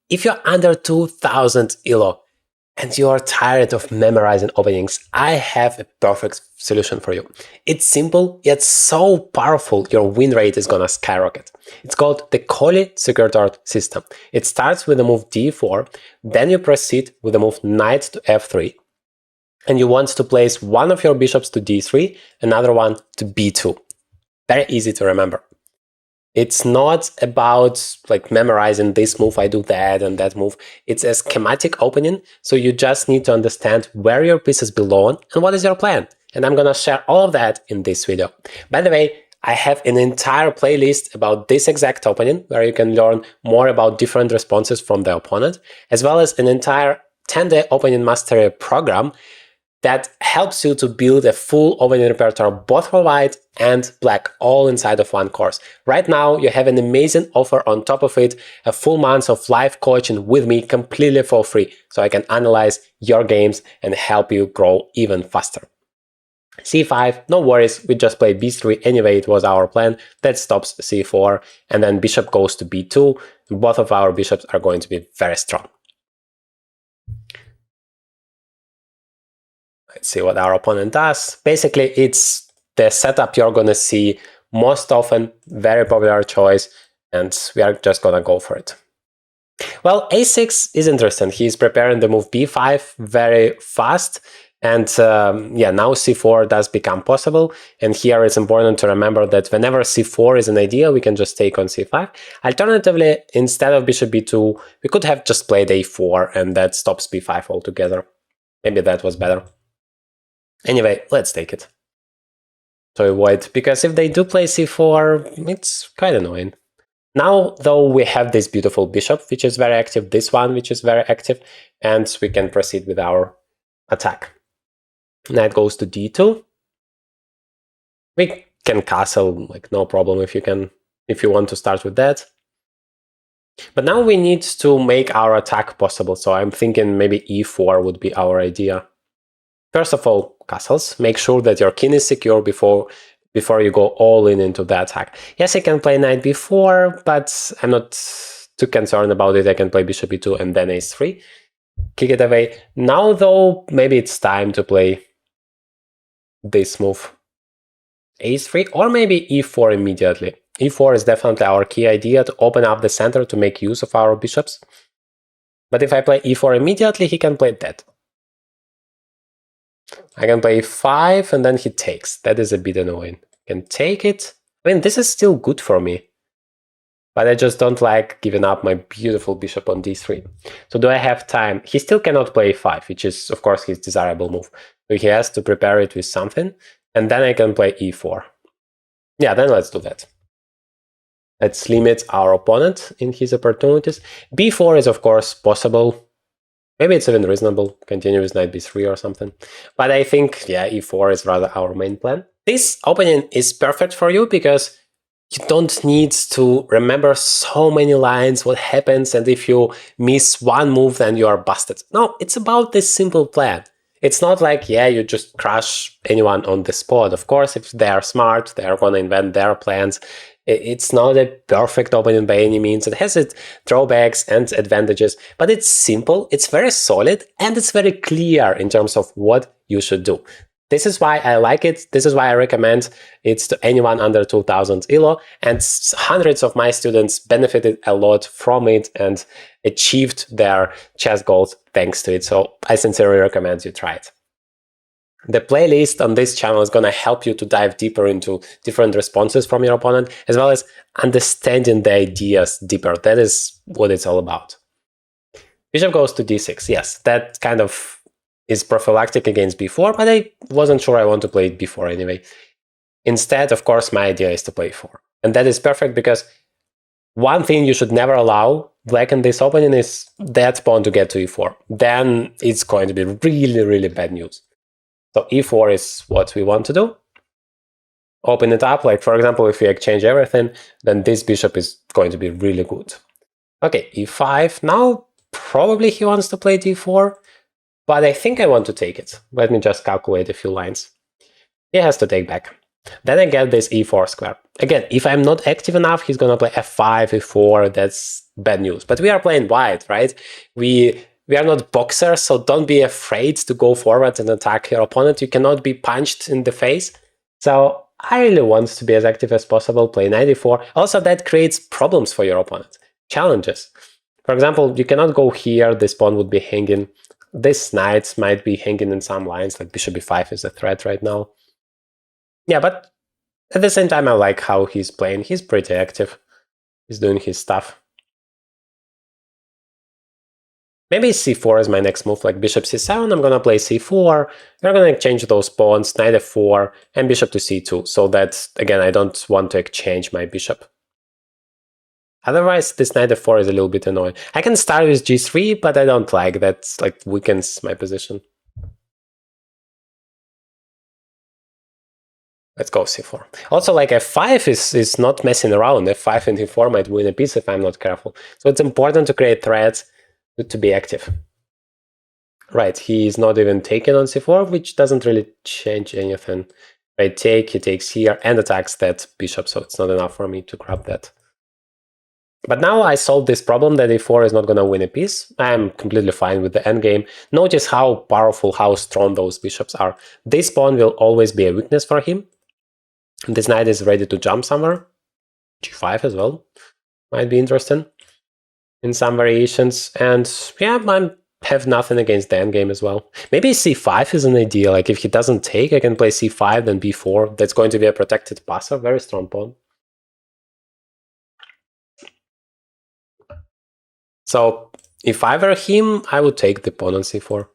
If you're under 2000 ELO and you're tired of memorizing openings, I have a perfect solution for you. It's simple, yet so powerful, your win rate is gonna skyrocket. It's called the Collie Secret Art system. It starts with the move d4, then you proceed with the move knight to f3, and you want to place one of your bishops to d3, another one to b2. Very easy to remember. It's not about like memorizing this move, I do that and that move. It's a schematic opening, so you just need to understand where your pieces belong and what is your plan. And I'm gonna share all of that in this video. By the way, I have an entire playlist about this exact opening where you can learn more about different responses from the opponent, as well as an entire 10-day opening mastery program that helps you to build a full opening repertoire both for white and black, all inside of one course. Right now, you have an amazing offer on top of it, a full month of live coaching with me completely for free, so I can analyze your games and help you grow even faster. c5, no worries, we just play b3 anyway, it was our plan. That stops c4, and then bishop goes to b2. Both of our bishops are going to be very strong. Let's see what our opponent does. Basically, it's the setup you're going to see most often, very popular choice, and we are just going to go for it. Well, a6 is interesting. He's preparing the move b5 very fast, and yeah, now c4 does become possible. And here it's important to remember that whenever c4 is an idea, we can just take on c5. Alternatively, instead of bishop b2, we could have just played a4, and that stops b5 altogether. Maybe that was better. Anyway, let's take it to avoid, because if they do play c4, it's quite annoying. Now, though, we have this beautiful bishop, which is very active, this one, which is very active, and we can proceed with our attack. Knight goes to d2. We can castle, like, no problem if you want to start with that. But now we need to make our attack possible, so I'm thinking maybe e4 would be our idea. First of all, castles. Make sure that your king is secure before you go all in into the attack. Yes, I can play knight b4, but I'm not too concerned about it. I can play bishop b2 and then a3. Kick it away. Now, though, maybe it's time to play this move. a3 or maybe e4 immediately. e4 is definitely our key idea to open up the center to make use of our bishops. But if I play e4 immediately, he can play that. I can play e5 and then he takes. That is a bit annoying. I can take it. I mean, this is still good for me. But I just don't like giving up my beautiful bishop on d3. So do I have time? He still cannot play e5, which is, of course, his desirable move. So he has to prepare it with something. And then I can play e4. Yeah, then let's do that. Let's limit our opponent in his opportunities. b4 is, of course, possible. Maybe it's even reasonable, continue with knight b3 or something. But I think, yeah, e4 is rather our main plan. This opening is perfect for you because you don't need to remember so many lines, what happens, and if you miss one move, then you are busted. No, it's about this simple plan. It's not like, yeah, you just crush anyone on the spot. Of course, if they are smart, they are going to invent their plans. It's not a perfect opening by any means. It has its drawbacks and advantages, but it's simple, it's very solid, and it's very clear in terms of what you should do. This is why I like it. This is why I recommend it to anyone under 2000 ELO, and hundreds of my students benefited a lot from it and achieved their chess goals thanks to it. So I sincerely recommend you try it. The playlist on this channel is going to help you to dive deeper into different responses from your opponent, as well as understanding the ideas deeper. That is what it's all about. Bishop goes to d6. Yes, that kind of is prophylactic against b4, but I wasn't sure I want to play b4 anyway. Instead, of course, my idea is to play 4. And that is perfect because one thing you should never allow black in this opening is that pawn to get to e4. Then it's going to be really, really bad news. So e4 is what we want to do. Open it up, like for example, if we exchange everything, then this bishop is going to be really good. Okay, e5. Now probably he wants to play d4, but I think I want to take it. Let me just calculate a few lines. He has to take back. Then I get this e4 square. Again, if I'm not active enough, he's gonna play f5, e4. That's bad news. But we are playing white, right? We are not boxers, so don't be afraid to go forward and attack your opponent. You cannot be punched in the face. So I really want to be as active as possible, play knight e4. Also, that creates problems for your opponent, challenges. For example, you cannot go here, this pawn would be hanging. This knight might be hanging in some lines, like bishop e5 is a threat right now. Yeah, but at the same time, I like how he's playing. He's pretty active. He's doing his stuff. Maybe c4 is my next move, like bishop c7, I'm gonna play c4, we're gonna exchange those pawns, knight f4, and bishop to c2, so that, again, I don't want to exchange my bishop. Otherwise, this knight f4 is a little bit annoying. I can start with g3, but I don't like that, like, weakens my position. Let's go c4. Also, like f5 is not messing around. f5 and e4 might win a piece if I'm not careful. So it's important to create threats to be active. Right, he is not even taken on c4, which doesn't really change anything. If I take, he takes here and attacks that bishop, so it's not enough for me to grab that. But now I solved this problem that e4 is not going to win a piece. I'm completely fine with the endgame. Notice how powerful, how strong those bishops are. This pawn will always be a weakness for him. This knight is ready to jump somewhere. g5 as well. Might be interesting in some variations. And yeah, I have nothing against the endgame as well. Maybe c5 is an idea. Like if he doesn't take, I can play c5, then b4. That's going to be a protected passer, very strong pawn. So if I were him, I would take the pawn on c4.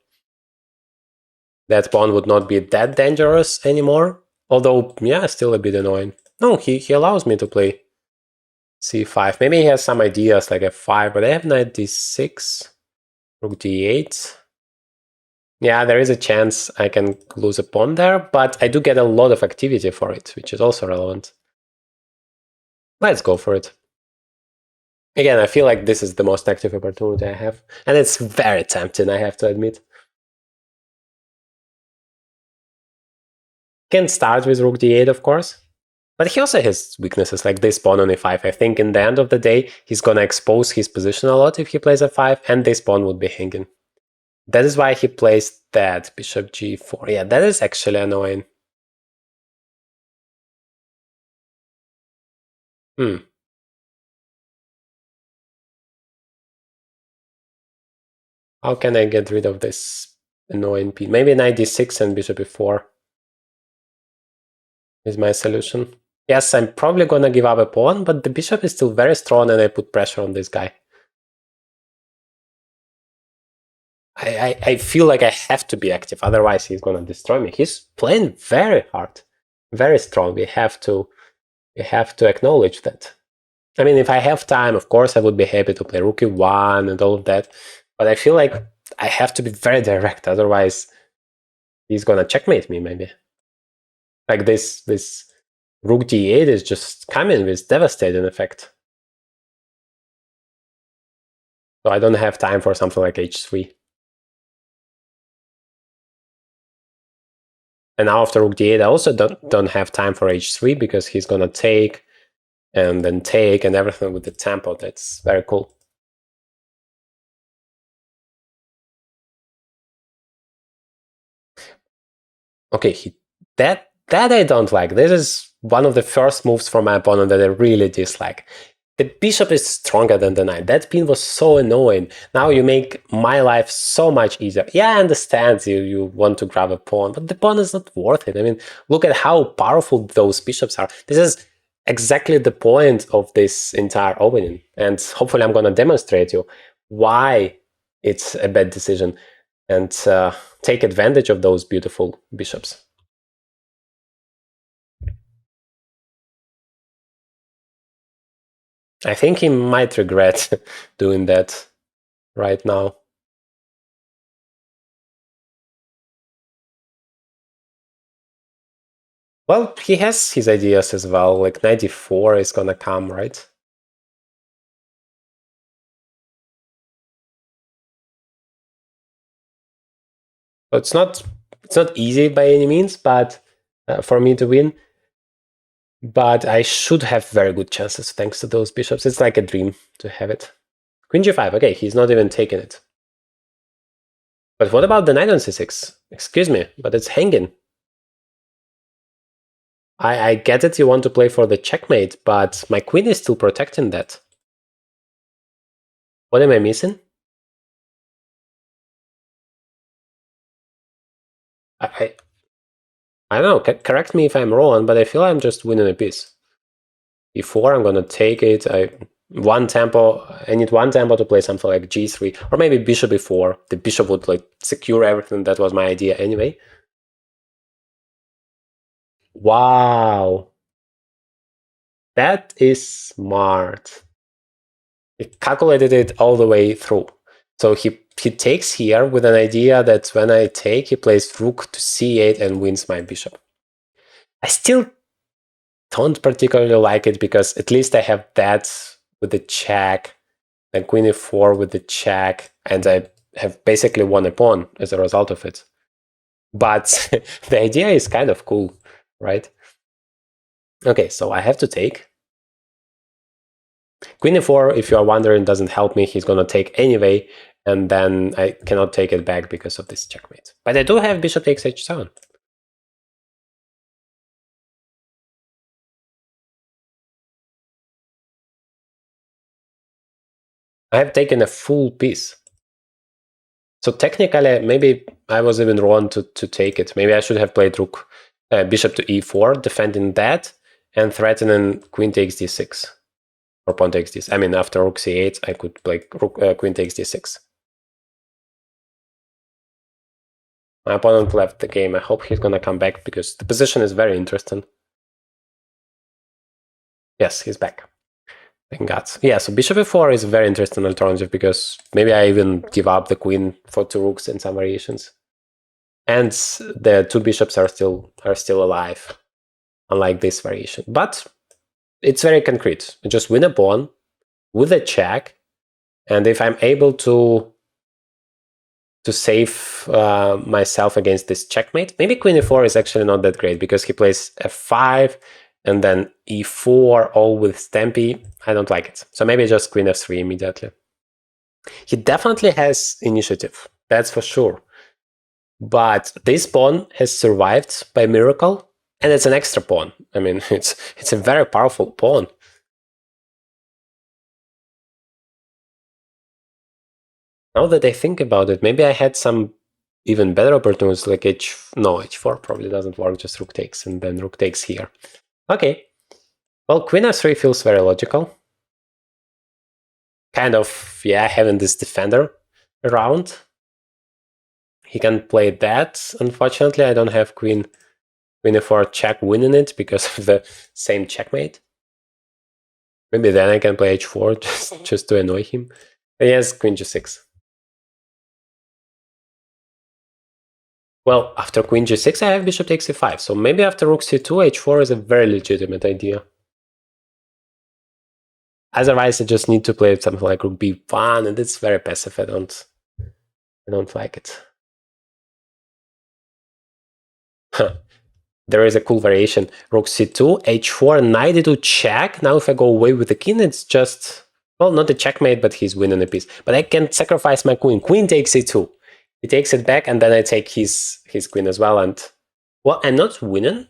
That pawn would not be that dangerous anymore. Although, yeah, still a bit annoying. No, he allows me to play c5. Maybe he has some ideas like f5, but I have knight d6, rook d8. Yeah, there is a chance I can lose a pawn there, but I do get a lot of activity for it, which is also relevant. Let's go for it. Again, I feel like this is the most active opportunity I have, and it's very tempting, I have to admit. Can start with rook d8, of course, but he also has weaknesses like this pawn on e5. I think in the end of the day, he's gonna expose his position a lot if he plays f5, and this pawn would be hanging. That is why he plays that, bishop g4. Yeah, that is actually annoying. How can I get rid of this annoying piece? Maybe knight d6 and bishop e4 is my solution. Yes, I'm probably gonna give up a pawn, but the bishop is still very strong and I put pressure on this guy. I feel like I have to be active, otherwise he's gonna destroy me. He's playing very hard, very strong. We have to acknowledge that. I mean, if I have time, of course, I would be happy to play rook e1 and all of that, but I feel like I have to be very direct, otherwise he's gonna checkmate me, maybe. Like this rook d8 is just coming with devastating effect. So I don't have time for something like h3. And now after rook d8, I also don't have time for h3 because he's gonna take and then take and everything with the tempo. That's very cool. Okay, that I don't like. This is one of the first moves from my opponent that I really dislike. The bishop is stronger than the knight. That pin was so annoying. Now you make my life so much easier. Yeah, I understand you want to grab a pawn, but the pawn is not worth it. I mean, look at how powerful those bishops are. This is exactly the point of this entire opening. And hopefully I'm going to demonstrate you why it's a bad decision and take advantage of those beautiful bishops. I think he might regret doing that right now. Well, he has his ideas as well, like 94 is gonna come, right? So it's not easy by any means, but for me to win. But I should have very good chances thanks to those bishops. It's like a dream to have it. Queen g5. Okay, he's not even taking it. But what about the knight on c6? Excuse me, but it's hanging. I get it, you want to play for the checkmate, but my queen is still protecting that. What am I missing? I don't know, correct me if I'm wrong, but I feel I'm just winning a piece. E4, I'm gonna take it. I need one tempo to play something like g3, or maybe bishop e4. The bishop would like secure everything. That was my idea anyway. Wow, that is smart. He calculated it all the way through. So he takes here with an idea that when I take, he plays rook to c8 and wins my bishop. I still don't particularly like it because at least I have that with the check, then queen e4 with the check, and I have basically won a pawn as a result of it. But the idea is kind of cool, right? Okay, so I have to take. Queen e4, if you are wondering, doesn't help me. He's gonna take anyway, and then I cannot take it back because of this checkmate. But I do have bishop takes h7. I have taken a full piece. So technically, maybe I was even wrong to take it. Maybe I should have played rook, bishop to e4, defending that, and threatening queen takes d6. Or pawn takes d6. I mean, after rook c8, I could play rook, queen takes d6. My opponent left the game. I hope he's gonna come back because the position is very interesting. Yes, he's back. Thank God. Yeah, so bishop e4 is a very interesting alternative because maybe I even give up the queen for two rooks in some variations. And the two bishops are still alive, unlike this variation. But it's very concrete. I just win a pawn with a check, and if I'm able to save myself against this checkmate, maybe queen e4 is actually not that great because he plays f5 and then e4 all with Stampy. I don't like it. So maybe just queen f3 immediately. He definitely has initiative, that's for sure. But this pawn has survived by miracle, and it's an extra pawn. I mean, it's a very powerful pawn. Now that I think about it, maybe I had some even better opportunities like h4 probably doesn't work, just rook takes, and then rook takes here. Okay. Well, queen f3 feels very logical. Kind of, yeah, having this defender around. He can play that. Unfortunately, I don't have queen e4 check winning it because of the same checkmate. Maybe then I can play h4 just to annoy him. But yes, queen g6. Well, after queen g6, I have bishop takes e5. So maybe after rook c2, h4 is a very legitimate idea. Otherwise, I just need to play something like rook b1, and it's very passive. I don't like it. There is a cool variation. Rook c2, h4, knight e2 check. Now if I go away with the king, it's just, well, not a checkmate, but he's winning a piece. But I can sacrifice my queen. Queen takes e2. He takes it back, and then I take his queen as well. And, well, I'm not winning,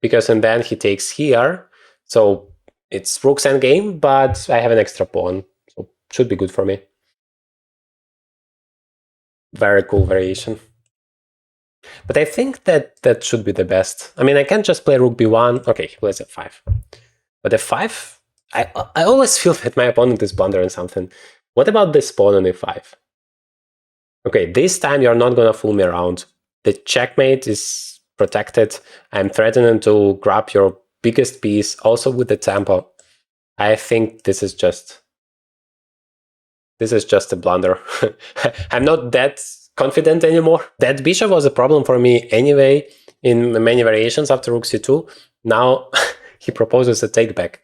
because then he takes here. So it's rook's endgame, but I have an extra pawn. So should be good for me. Very cool variation. But I think that should be the best. I mean, I can't just play rook b1. Okay, he plays f5. But f5, I always feel that my opponent is blundering something. What about this pawn on e5? Okay, this time you're not gonna fool me around. The checkmate is protected. I'm threatening to grab your biggest piece, also with the tempo. I think this is just a blunder. I'm not that confident anymore. That bishop was a problem for me anyway in many variations after rook c2. Now he proposes a takeback.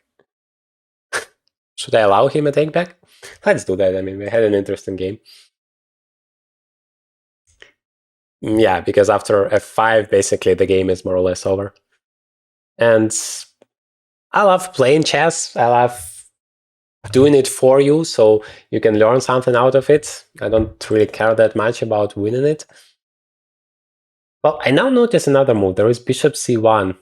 Should I allow him a takeback? Let's do that. I mean, we had an interesting game. Yeah, because after f5, basically the game is more or less over. And I love playing chess. I love doing it for you, so you can learn something out of it. I don't really care that much about winning it. Well, I now notice another move. There is bishop c1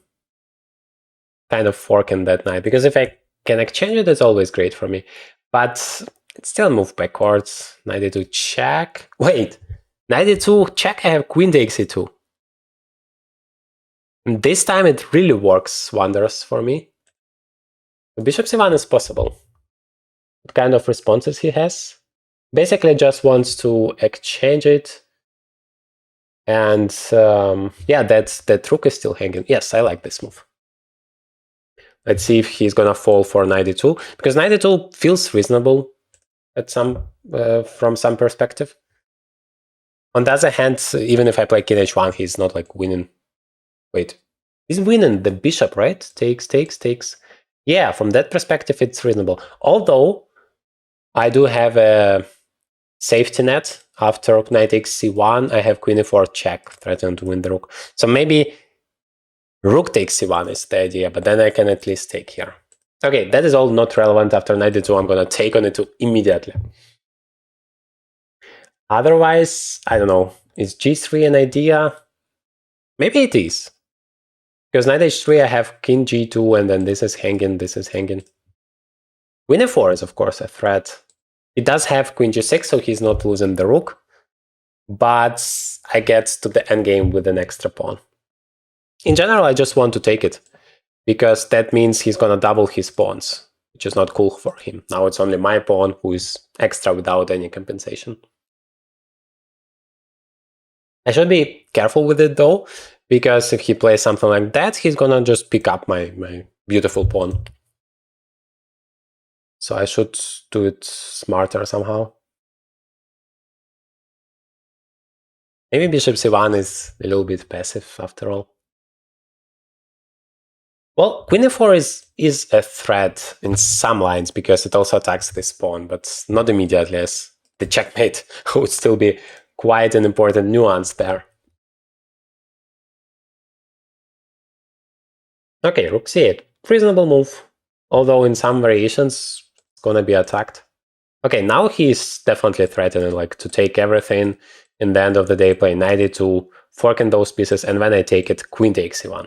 kind of forking that knight, because if I can exchange it, it's always great for me. But it's still move backwards. Knight e2 check. Wait, knight e2 check. I have queen takes e2. And this time it really works wonders for me. Bishop c1 is possible. What kind of responses he has? Basically just wants to exchange it. And yeah, that rook is still hanging. Yes, I like this move. Let's see if he's gonna fall for knight e2, because knight e2 feels reasonable at from some perspective. On the other hand, even if I play king h1, he's not like winning. Wait, he's winning the bishop, right? Takes. Yeah, from that perspective, it's reasonable. Although I do have a safety net. After knight takes c1, I have queen e4 check, threatening to win the rook. So maybe rook takes c1 is the idea, but then I can at least take here. Okay, that is all not relevant. After knight e2, I'm going to take on e2 immediately. Otherwise, I don't know. Is g3 an idea? Maybe it is. Because knight h3, I have king g2, and then this is hanging, this is hanging. Queen e4 is, of course, a threat. It does have queen g6, so he's not losing the rook. But I get to the endgame with an extra pawn. In general, I just want to take it, because that means he's going to double his pawns, which is not cool for him. Now it's only my pawn who is extra without any compensation. I should be careful with it, though, because if he plays something like that, he's going to just pick up my beautiful pawn. So I should do it smarter somehow. Maybe bishop c1 is a little bit passive after all. Well, queen e4 is a threat in some lines because it also attacks this pawn, but not immediately, as the checkmate would still be quite an important nuance there. Okay, rook c8. Reasonable move, although in some variations it's gonna be attacked. Okay, now he's definitely threatening like to take everything. In the end of the day, play knight e2, forking those pieces, and when I take it, queen takes c1.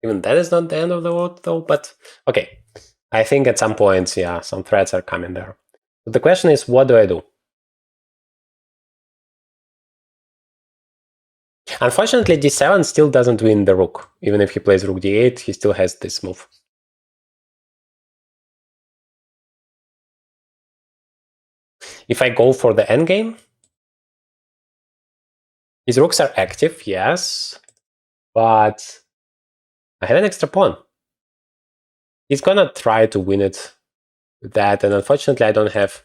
Even that is not the end of the world, though, but okay. I think at some point, yeah, some threats are coming there. But the question is, what do I do? Unfortunately, d7 still doesn't win the rook. Even if he plays rook d8, he still has this move. If I go for the endgame, his rooks are active, yes, but I have an extra pawn. He's gonna try to win it with that, and unfortunately I don't have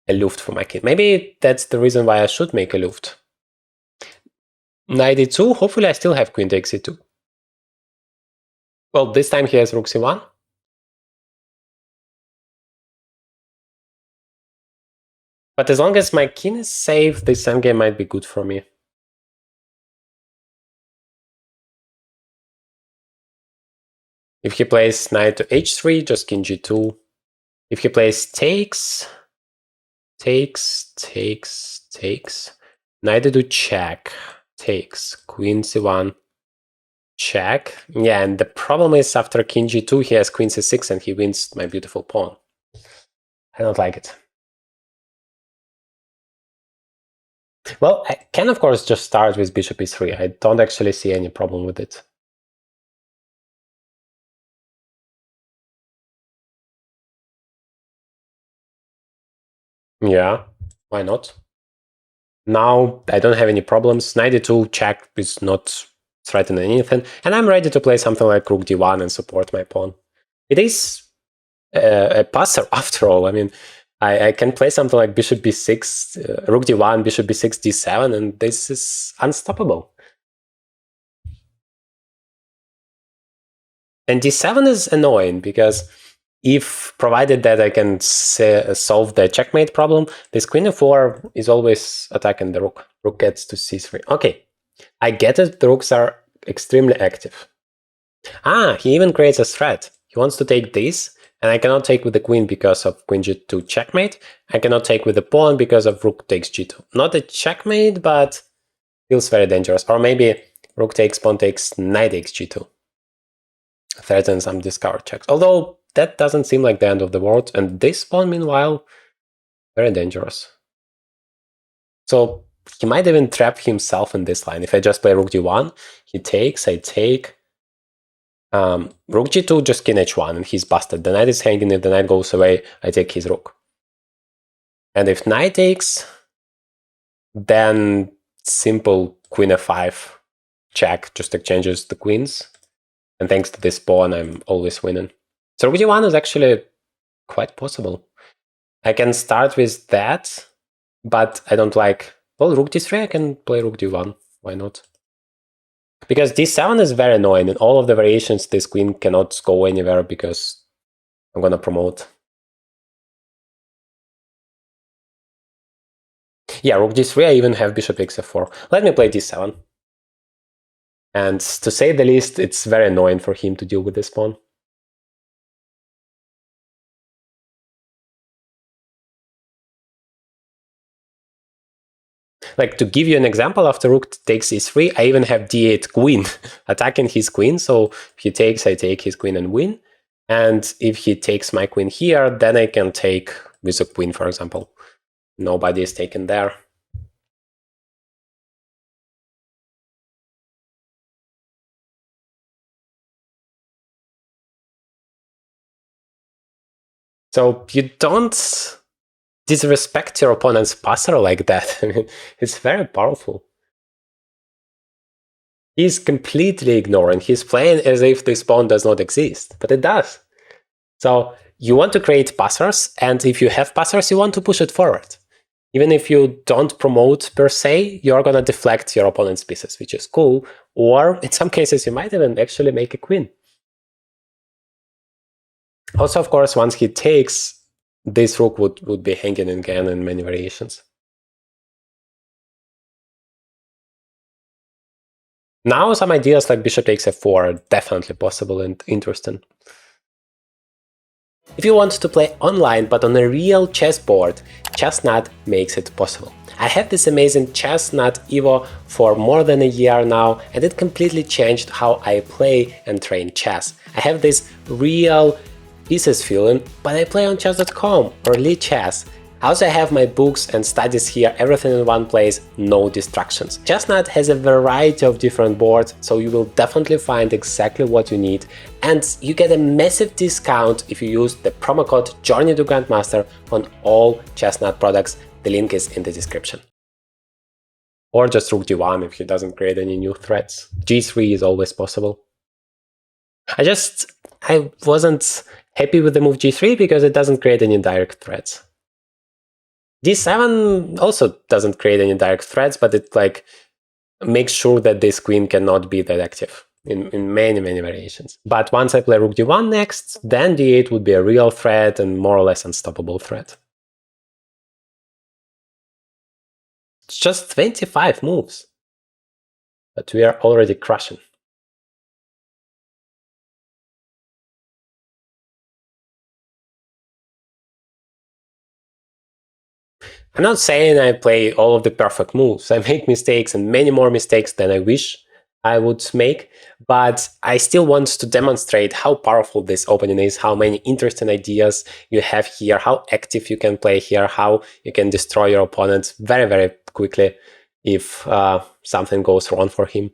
a luft for my king. Maybe that's the reason why I should make a luft. Knight e2, hopefully I still have queen takes e2. Well, this time he has rook c1. But as long as my king is safe, this endgame might be good for me. If he plays knight to h3, just king g2. If he plays takes, knight e2 check, takes, queen c1, check. Yeah, and the problem is after king g2, he has queen c6 and he wins my beautiful pawn. I don't like it. Well, I can of course just start with bishop e3. I don't actually see any problem with it. Yeah, why not? Now I don't have any problems. Knight e2 check is not threatening anything, and I'm ready to play something like rook d1 and support my pawn. It is a passer after all. I mean, I can play something like bishop b6, rook d1, bishop b6, d7, and this is unstoppable. And d7 is annoying because if provided that I can solve the checkmate problem, this queen e4 is always attacking the rook. Rook gets to c3. Okay, I get it. The rooks are extremely active. Ah, he even creates a threat. He wants to take this, and I cannot take with the queen because of queen g2 checkmate. I cannot take with the pawn because of rook takes g2. Not a checkmate, but feels very dangerous. Or maybe rook takes, pawn takes, knight takes g2. Threatens some discovered checks. Although that doesn't seem like the end of the world. And this pawn, meanwhile, very dangerous. So he might even trap himself in this line. If I just play rook d1, he takes, I take. Rook g2, just king h1, and he's busted. The knight is hanging. If the knight goes away, I take his rook. And if knight takes, then simple queen f5 check just exchanges the queens. And thanks to this pawn, I'm always winning. So rook d1 is actually quite possible. I can start with that, but I don't like... Well, rook d3, I can play rook d1. Why not? Because d7 is very annoying. In all of the variations, this queen cannot go anywhere because I'm gonna promote. Yeah, rook d3, I even have bishop takes f4. Let me play d7. And to say the least, it's very annoying for him to deal with this pawn. Like, to give you an example, after rook takes e3, I even have d8 queen attacking his queen. So if he takes, I take his queen and win. And if he takes my queen here, then I can take with a queen, for example. Nobody is taken there. So you don't disrespect your opponent's passer like that. I mean, it's very powerful. He's completely ignoring. He's playing as if this pawn does not exist, but it does. So you want to create passers, and if you have passers, you want to push it forward. Even if you don't promote per se, you're going to deflect your opponent's pieces, which is cool. Or in some cases, you might even actually make a queen. Also, of course, once he takes, this rook would be hanging again in many variations. Now some ideas like bishop takes f4 are definitely possible and interesting. If you want to play online but on a real chessboard, Chessnut makes it possible. I have this amazing Chessnut EVO for more than a year now, and it completely changed how I play and train chess. I have this real pieces feeling, but I play on chess.com or Lead Chess. I also have my books and studies here, everything in one place, no distractions. Chessnut has a variety of different boards, so you will definitely find exactly what you need, and you get a massive discount if you use the promo code journeytograndmaster on all Chessnut products. The link is in the description. Or just rook d1 if he doesn't create any new threats. g3 is always possible. I wasn't happy with the move g3 because it doesn't create any direct threats. d7 also doesn't create any direct threats, but it like makes sure that this queen cannot be that active in many variations. But once I play rook d1 next, then d8 would be a real threat and more or less unstoppable threat. It's just 25 moves, but we are already crushing. I'm not saying I play all of the perfect moves. I make mistakes and many more mistakes than I wish I would make, but I still want to demonstrate how powerful this opening is, how many interesting ideas you have here, how active you can play here, how you can destroy your opponent very quickly if something goes wrong for him.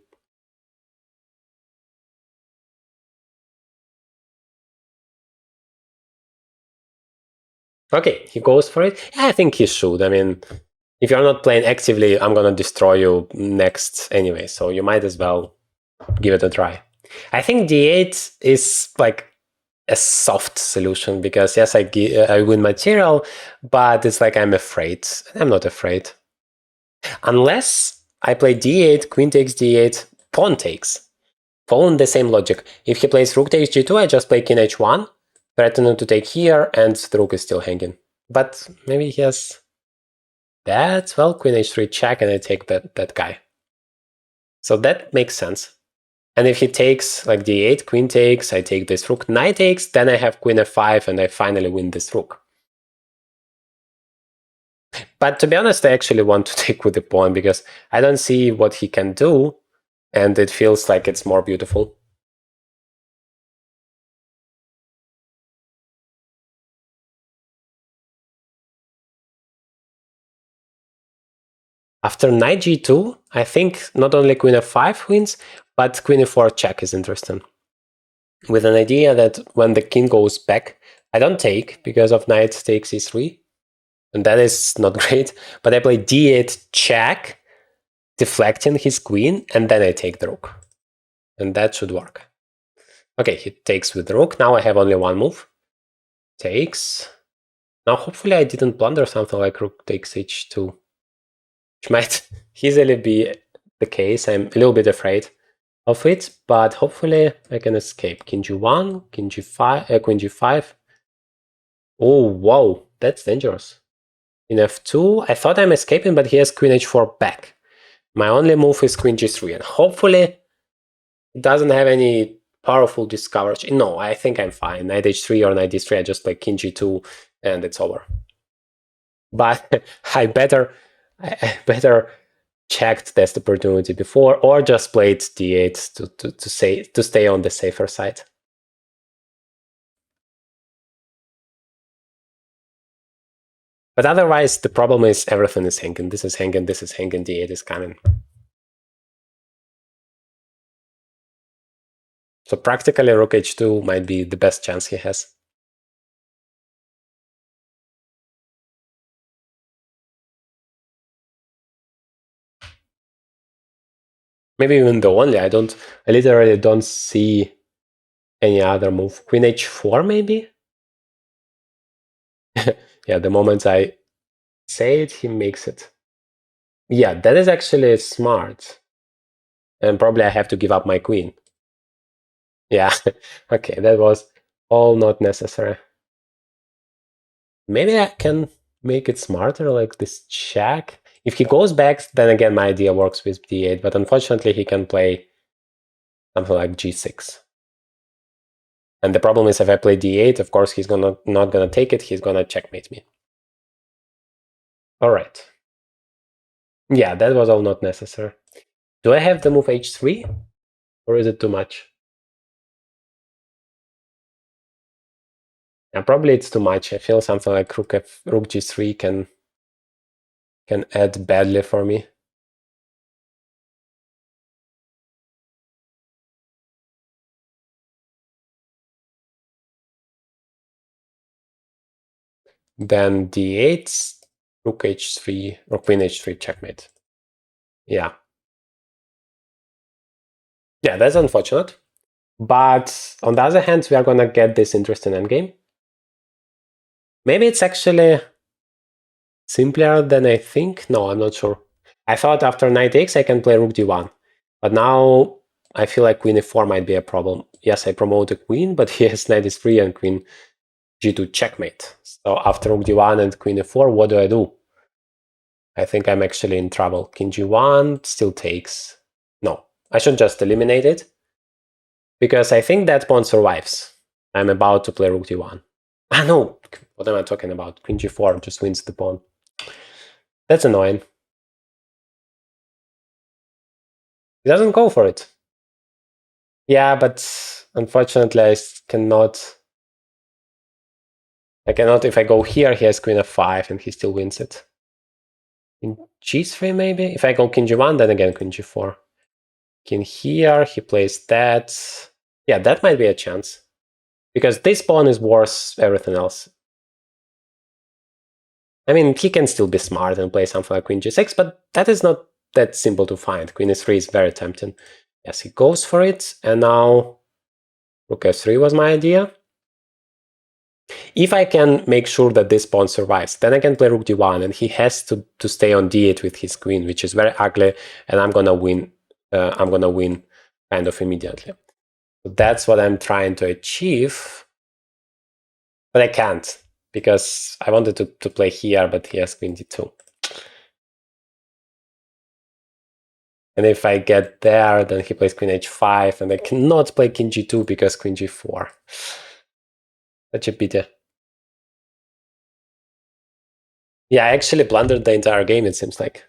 Okay, he goes for it. I think he should. I mean, if you're not playing actively, I'm gonna destroy you next anyway, so you might as well give it a try. I think d8 is like a soft solution because yes, I win material, but it's like I'm afraid. I'm not afraid. Unless I play d8, queen takes d8, pawn takes. Following the same logic. If he plays rook takes g2, I just play king h1, threatening to take here, and the rook is still hanging. But maybe he has that. Well, queen h3 check, and I take that guy. So that makes sense. And if he takes like d8, queen takes, I take this rook, knight takes, then I have queen f5 and I finally win this rook. But to be honest, I actually want to take with the pawn because I don't see what he can do, and it feels like it's more beautiful. After knight g2, I think not only queen f5 wins, but queen e4 check is interesting. With an idea that when the king goes back, I don't take because of knight takes e3, and that is not great, but I play d8 check, deflecting his queen, and then I take the rook. And that should work. Okay, he takes with the rook. Now I have only one move. Takes. Now hopefully I didn't blunder something like rook takes h2, which might easily be the case. I'm a little bit afraid of it, but hopefully I can escape. King g1, king g5, queen g5. Oh, wow, that's dangerous. In f2, I thought I'm escaping, but he has queen h4 back. My only move is queen g3, and hopefully it doesn't have any powerful discovery. No, I think I'm fine. Knight h3 or knight d3, I just play king g2, and it's over. But I better checked this opportunity before, or just played d8 to stay on the safer side. But otherwise, the problem is everything is hanging. This is hanging, this is hanging, d8 is coming. So practically rook h2 might be the best chance he has. Maybe even the only. I literally don't see any other move. Queen h4 maybe? Yeah, the moment I say it, he makes it. Yeah, that is actually smart. And probably I have to give up my queen. Yeah, okay, that was all not necessary. Maybe I can make it smarter, like this check. If he goes back, then again my idea works with d8, but unfortunately he can play something like g6. And the problem is if I play d8, of course he's not gonna take it, he's gonna checkmate me. Alright. Yeah, that was all not necessary. Do I have the move h3? Or is it too much? Yeah, probably it's too much. I feel something like rook g3 can add badly for me. Then d8, rook h3, or queen h3 checkmate. Yeah. Yeah, that's unfortunate. But on the other hand, we are going to get this interesting endgame. Maybe it's actually simpler than I think. No, I'm not sure. I thought after knight takes I can play rook d1. But now I feel like queen e4 might be a problem. Yes, I promote the queen, but he has knight e3 and queen g2 checkmate. So after rook d1 and queen e4, what do I do? I think I'm actually in trouble. King g1 still takes. No, I should just eliminate it. Because I think that pawn survives. I'm about to play rook d1. Ah, no! What am I talking about? Queen g4 just wins the pawn. That's annoying. He doesn't go for it. Yeah, but unfortunately I cannot... if I go here, he has queen f5 and he still wins it. In g3 maybe? If I go king g1, then again queen g4. King here, he plays that. Yeah, that might be a chance. Because this pawn is worth everything else. I mean, he can still be smart and play something like queen g6, but that is not that simple to find. Queen e3 is very tempting. Yes, he goes for it, and now rook f3 was my idea. If I can make sure that this pawn survives, then I can play rook d1, and he has to stay on d8 with his queen, which is very ugly, and I'm gonna win. I'm gonna win kind of immediately. So that's what I'm trying to achieve, but I can't because I wanted to play here, but he has queen d2. And if I get there, then he plays queen h5, and I cannot play king g2 because queen g4. Such a pity. Yeah, I actually blundered the entire game, it seems like.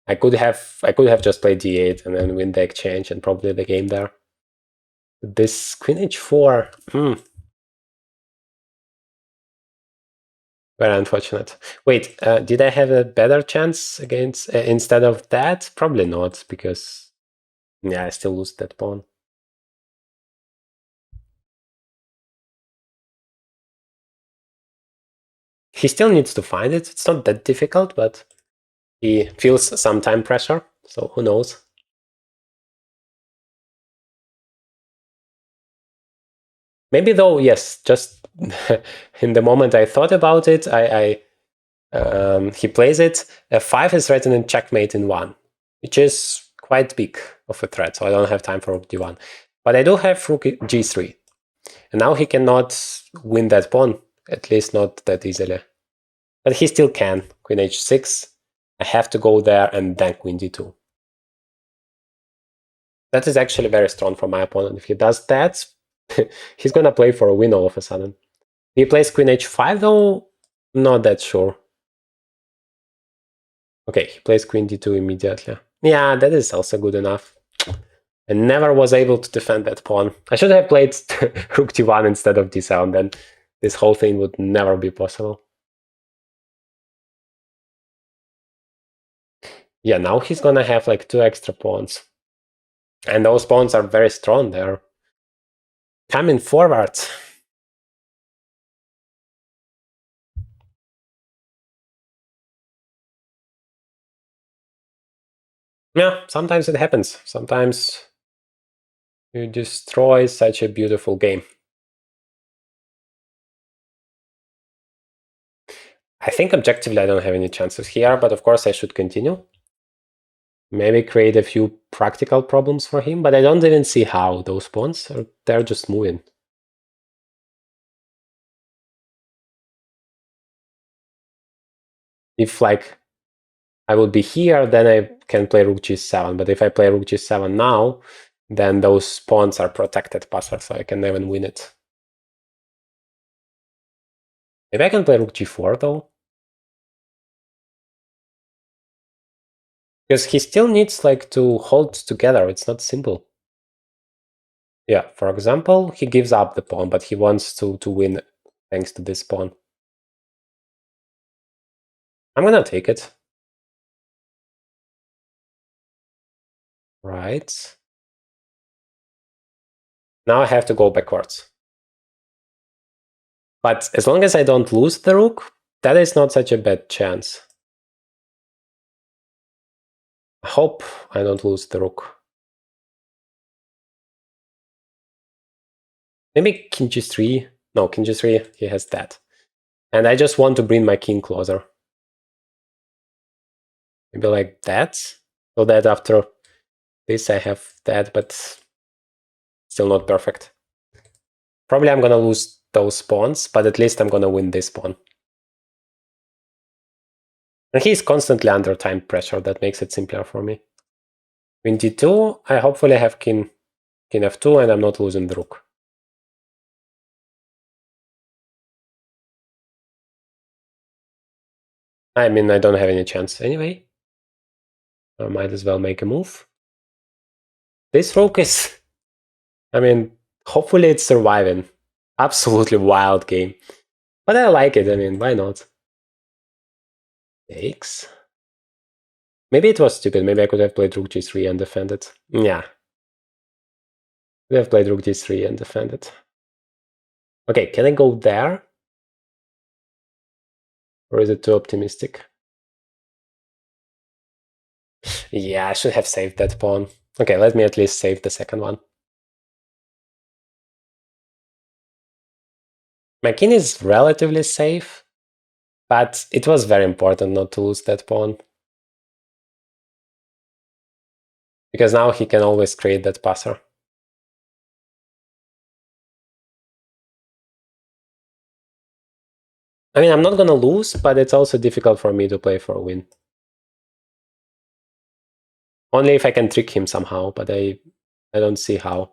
I could have just played d8 and then win the exchange and probably the game there. This queen h4, very unfortunate. Wait, did I have a better chance against instead of that? Probably not, because yeah, I still lose that pawn. He still needs to find it. It's not that difficult, but he feels some time pressure, so who knows? Maybe though, yes, just in the moment I thought about it, he plays it. F5 is threatening checkmate in 1, which is quite big of a threat, so I don't have time for rook d1. But I do have rook g3, and now he cannot win that pawn, at least not that easily. But he still can. Queen h6, I have to go there, and then queen d2. That is actually very strong for my opponent. If he does that, he's gonna play for a win all of a sudden. If he plays queen h5 though, not that sure. Okay, he plays queen d2 immediately. Yeah, that is also good enough. I never was able to defend that pawn. I should have played rook d1 instead of d7, then this whole thing would never be possible. Yeah, now he's gonna have like 2 extra pawns. And those pawns are very strong there. Coming forward. Yeah, sometimes it happens. Sometimes you destroy such a beautiful game. I think objectively I don't have any chances here, but of course I should continue. Maybe create a few practical problems for him, but I don't even see how. Those pawns, they're just moving. If like I would be here, then I can play rook g7, but if I play rook g7 now, then those pawns are protected passer, so I can even win it. Maybe I can play rook g4 though. Because he still needs like to hold together, it's not simple. Yeah, for example, he gives up the pawn, but he wants to win thanks to this pawn. I'm gonna take it. Right. Now I have to go backwards. But as long as I don't lose the rook, that is not such a bad chance. I hope I don't lose the rook. Maybe king g3. No, king g3, he has that. And I just want to bring my king closer. Maybe like that. So that after this I have that, but still not perfect. Probably I'm gonna lose those pawns, but at least I'm gonna win this pawn. And he's constantly under time pressure, that makes it simpler for me. Queen d2, I hopefully have king f2 and I'm not losing the rook. I mean, I don't have any chance anyway. I might as well make a move. This rook is, I mean, hopefully it's surviving. Absolutely wild game. But I like it, I mean, why not? Takes. Maybe it was stupid, maybe I could have played rook g3 and defended. Yeah. We have played rook d3 and defended. Okay, can I go there? Or is it too optimistic? Yeah, I should have saved that pawn. Okay, let me at least save the second one. My king is relatively safe, but it was very important not to lose that pawn. Because now he can always create that passer. I mean, I'm not gonna lose, but it's also difficult for me to play for a win. Only if I can trick him somehow, but I don't see how.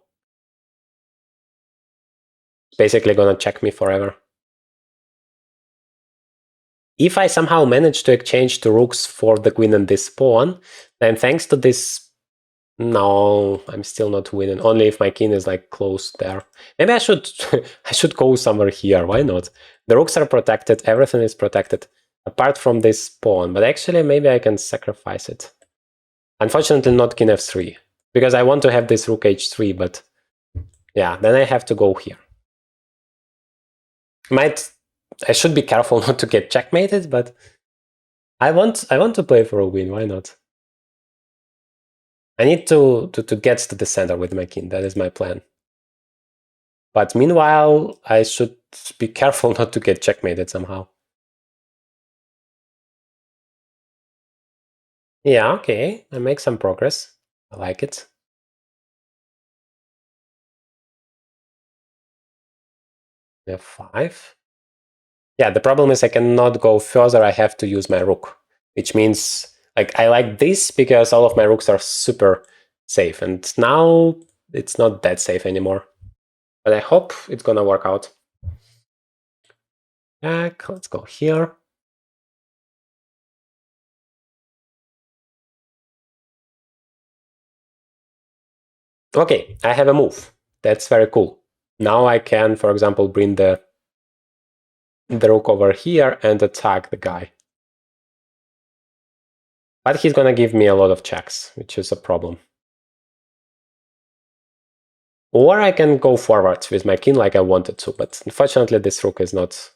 Basically gonna check me forever. If I somehow manage to exchange the rooks for the queen and this pawn, then thanks to this... No, I'm still not winning. Only if my king is like close there. Maybe I should I should go somewhere here. Why not? The rooks are protected. Everything is protected apart from this pawn. But actually, maybe I can sacrifice it. Unfortunately, not king f3 because I want to have this rook h3. But yeah, then I have to go here. I should be careful not to get checkmated, but I want to play for a win. Why not? I need to get to the center with my king. That is my plan. But meanwhile, I should be careful not to get checkmated somehow. Yeah, okay. I make some progress. I like it. F5. Yeah, the problem is I cannot go further. I have to use my rook, which means like I like this because all of my rooks are super safe. And now it's not that safe anymore. But I hope it's gonna work out. Let's go here. Okay, I have a move. That's very cool. Now I can, for example, bring the rook over here and attack the guy. But he's gonna give me a lot of checks, which is a problem. Or I can go forward with my king like I wanted to, but unfortunately this rook is not...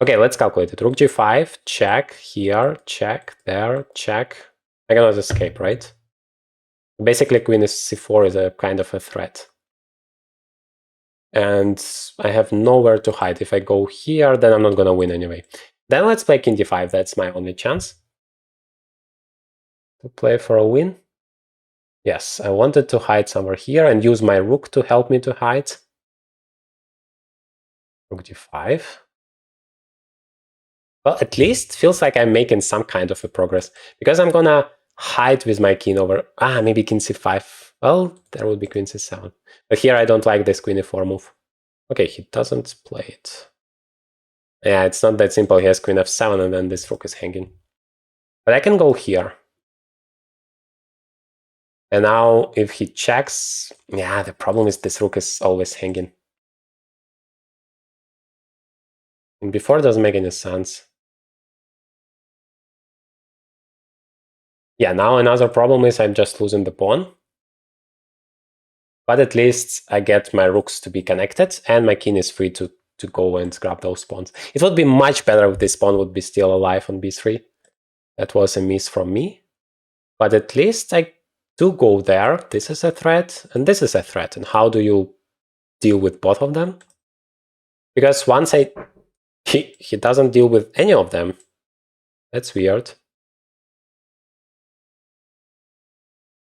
Okay, let's calculate it. Rook g5, check, here, check, there, check. I cannot escape, right? Basically queen is c4 is a kind of a threat. And I have nowhere to hide. If I go here, then I'm not gonna win anyway. Then let's play king d5, that's my only chance to play for a win. Yes, I wanted to hide somewhere here and use my rook to help me to hide. Rook d5. Well, at least feels like I'm making some kind of a progress. Because I'm gonna hide with my king over... maybe king c5. Well, there will be queen c7. But here I don't like this queen e4 move. Okay, he doesn't play it. Yeah, it's not that simple. He has queen f7 and then this rook is hanging. But I can go here. And now if he checks... Yeah, the problem is this rook is always hanging. And before it doesn't make any sense. Yeah, now another problem is I'm just losing the pawn. But at least I get my rooks to be connected and my king is free to go and grab those pawns. It would be much better if this pawn would be still alive on b3. That was a miss from me. But at least I do go there. This is a threat and this is a threat. And how do you deal with both of them? Because once he doesn't deal with any of them. That's weird.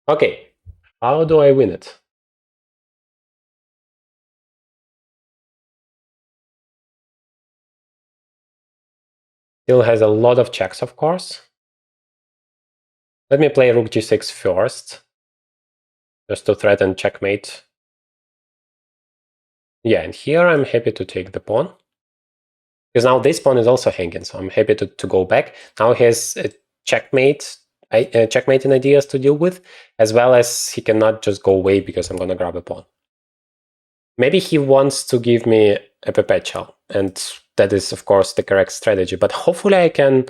Okay, how do I win it? Still has a lot of checks, of course. Let me play rook g6 first, just to threaten checkmate. Yeah, and here I'm happy to take the pawn. Because now this pawn is also hanging, so I'm happy to go back. Now he has a checkmating ideas to deal with, as well as he cannot just go away because I'm gonna grab a pawn. Maybe he wants to give me a perpetual, and that is, of course, the correct strategy. But hopefully I can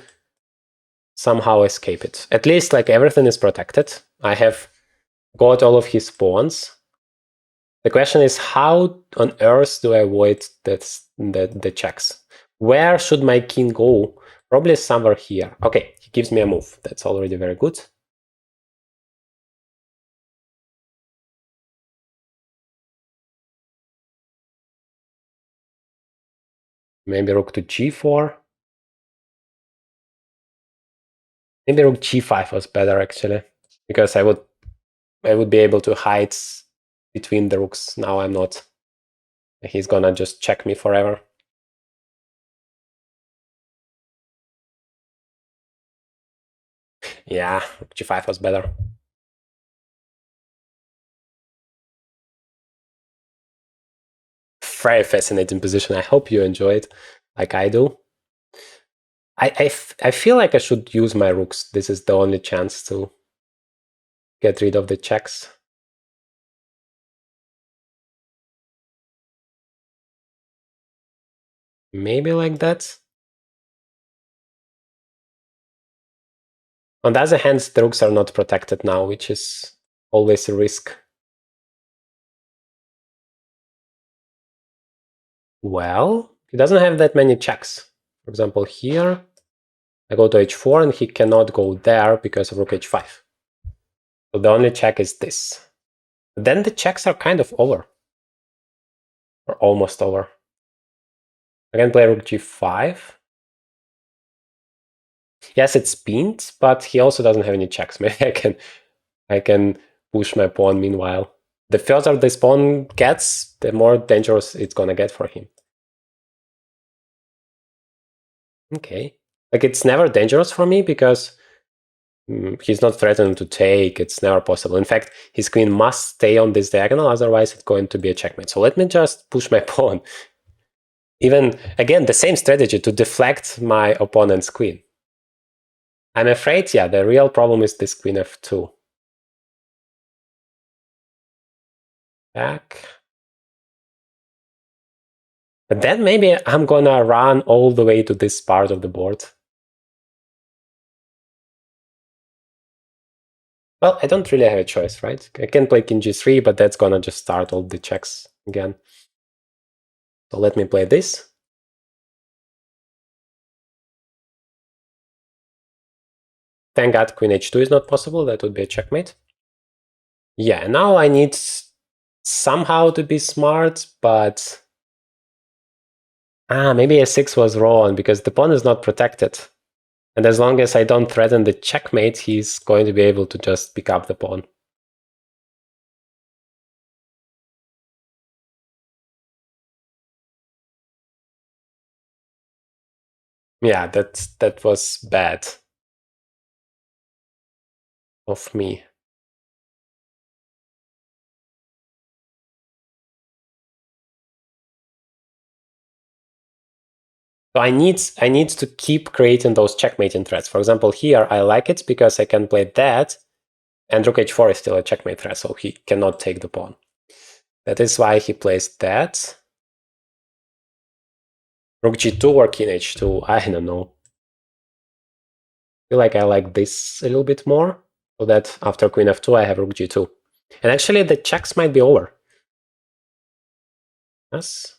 somehow escape it. At least, like, everything is protected. I have got all of his pawns. The question is, how on earth do I avoid the checks? Where should my king go? Probably somewhere here. Okay, he gives me a move. That's already very good. Maybe rook to g4. Maybe rook g5 was better, actually, because I would be able to hide between the rooks. Now I'm not. He's gonna just check me forever. Yeah, rook g5 was better. very fascinating position. I hope you enjoy it like I do. I feel like I should use my rooks. This is the only chance to get rid of the checks. Maybe like that. On the other hand, the rooks are not protected now, which is always a risk. Well, he doesn't have that many checks. For example, here, I go to h4 and he cannot go there because of rook h5. So the only check is this. Then the checks are kind of over. Or almost over. I can play rook g5. Yes, it's pinned, but he also doesn't have any checks. Maybe I can push my pawn meanwhile. The further this pawn gets, the more dangerous it's gonna get for him. Okay. Like, it's never dangerous for me because he's not threatening to take. It's never possible. In fact, his queen must stay on this diagonal, otherwise it's going to be a checkmate. So let me just push my pawn. Even, again, the same strategy to deflect my opponent's queen. I'm afraid, yeah, the real problem is this queen f2. Back. But then maybe I'm gonna run all the way to this part of the board. Well, I don't really have a choice, right? I can play king g3, but that's gonna just start all the checks again. So let me play this. Thank God queen h2 is not possible. That would be a checkmate. Yeah, now I need somehow to be smart, but maybe a6 was wrong because the pawn is not protected. And as long as I don't threaten the checkmate, he's going to be able to just pick up the pawn. Yeah, that was bad of me. So I need to keep creating those checkmating threats. For example, here I like it because I can play that, and rook h4 is still a checkmate threat, so he cannot take the pawn. That is why he plays that. Rook g2 or king h2, I don't know. I feel like I like this a little bit more, so that after queen f2 I have rook g2. And actually the checks might be over. Yes.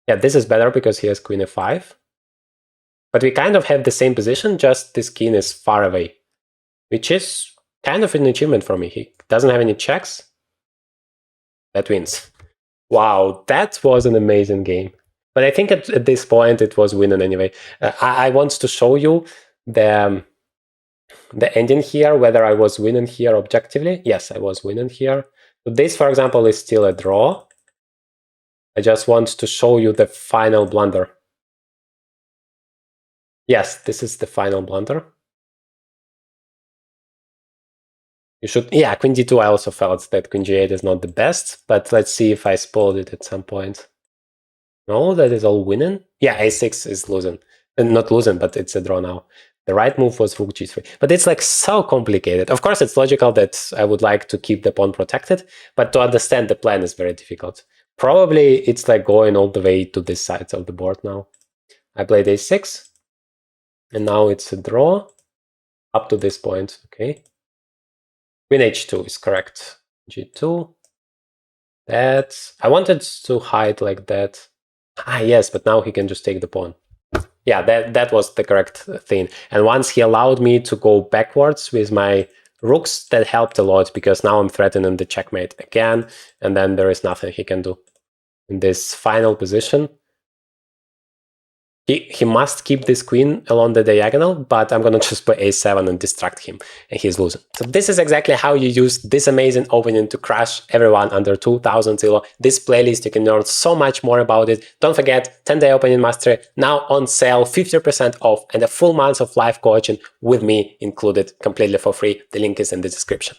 Yeah, this is better because he has queen f5. But we kind of have the same position, just this king is far away, which is kind of an achievement for me. He doesn't have any checks. That wins. Wow, that was an amazing game. But I think at this point it was winning anyway. I want to show you the ending here, whether I was winning here objectively. Yes, I was winning here. So this, for example, is still a draw. I just want to show you the final blunder. Yes, this is the final blunder. You should, yeah, queen d2, I also felt that queen g8 is not the best, but let's see if I spoiled it at some point. No, that is all winning. Yeah, a6 is losing. Not losing, but it's a draw now. The right move was rook g3. But it's like so complicated. Of course, it's logical that I would like to keep the pawn protected, but to understand the plan is very difficult. Probably it's like going all the way to this side of the board now. I played a6, and now it's a draw up to this point, okay? Queen h2 is correct. g2. That. I wanted to hide like that. Yes, but now he can just take the pawn. Yeah, that was the correct thing. And once he allowed me to go backwards with my rooks, that helped a lot because now I'm threatening the checkmate again, and then there is nothing he can do. In this final position, he must keep this queen along the diagonal, but I'm gonna just play a7 and distract him, and he's losing. So this is exactly how you use this amazing opening to crush everyone under 2000 ELO. This playlist, you can learn so much more about it. Don't forget, 10-day opening mastery now on sale, 50% off, and a full month of live coaching with me included completely for free. The link is in the description.